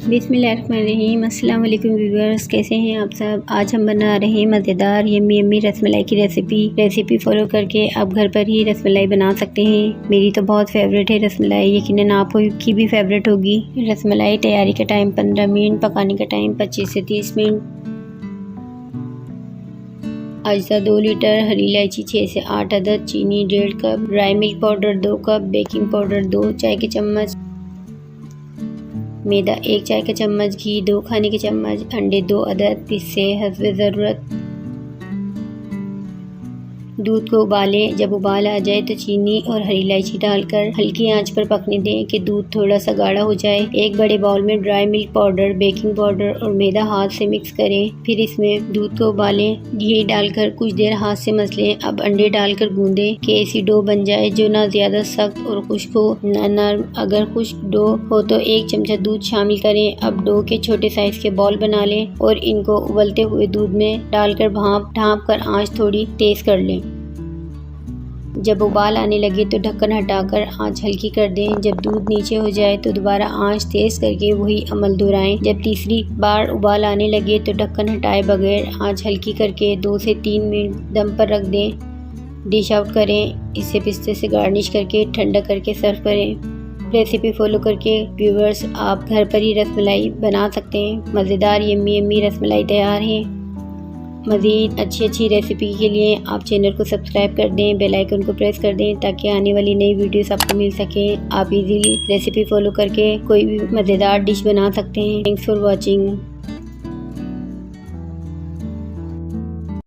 बिस्मिल्लाहिर्रहमानिर्रहीम। अस्सलाम वालेकुम व्यूअर्स, कैसे हैं आप सब। आज हम बना रहे हैं मज़ेदार यम्मी रसमलाई की रेसिपी फॉलो करके आप घर पर ही रसमलाई बना सकते हैं। मेरी तो बहुत फेवरेट है रसमलाई, यकीनन आपकी भी फेवरेट होगी। रसमलाई तैयारी का टाइम 15 मिनट, पकाने का टाइम 25 से 30 मिनट। अजसा 2 लीटर, हरी इलायची 6 से 8 अदद, चीनी 1.5 cup, dry milk powder 2 cup, baking powder 2 चाय के चम्मच, मैदा 1 चाय का चम्मच, घी 2 खाने के चम्मच, अंडे 2 अदद, पिस्से हस्बे ज़रूरत। दूध को उबालें। जब उबाल आ जाए तो चीनी और हरी इलायची डालकर हल्की आंच पर पकने दें कि दूध थोड़ा सा गाढ़ा हो जाए। एक बड़े बाउल में dry milk powder, baking powder और मैदा हाथ से मिक्स करें। फिर इसमें दूध को उबालें। घी डालकर कुछ देर हाथ से मसलें। अब अंडे डालकर गूंदें कि ऐसी डो बन जाए जो ना ज्यादा सख्त और खुश्क हो ना नरम। अगर खुश्क डो हो तो 1 चमचा दूध शामिल करें। अब डो के छोटे साइज के बॉल बना लें और इनको उबलते हुए दूध में डालकर ढाँप कर आंच थोड़ी तेज कर लें। जब उबाल आने लगे तो ढक्कन हटाकर आंच हल्की कर दें। जब दूध नीचे हो जाए तो दोबारा आंच तेज करके वही अमल दोहराएं। जब तीसरी बार उबाल आने लगे तो ढक्कन हटाए बगैर आंच हल्की करके 2 से 3 मिनट दम पर रख दें। डिश आउट करें। इसे पिस्ते से गार्निश करके ठंडा करके सर्व करें। रेसिपी फॉलो करके व्यूअर्स आप घर पर ही रसमलाई बना सकते हैं। मज़ेदार यम्मी रसमलाई तैयार है। मज़ीद अच्छी रेसिपी के लिए आप चैनल को सब्सक्राइब कर दें, बेल आइकन को प्रेस कर दें ताकि आने वाली नई वीडियोस आपको मिल सके। आप इजीली रेसिपी फॉलो करके कोई भी मज़ेदार डिश बना सकते हैं। Thanks for watching.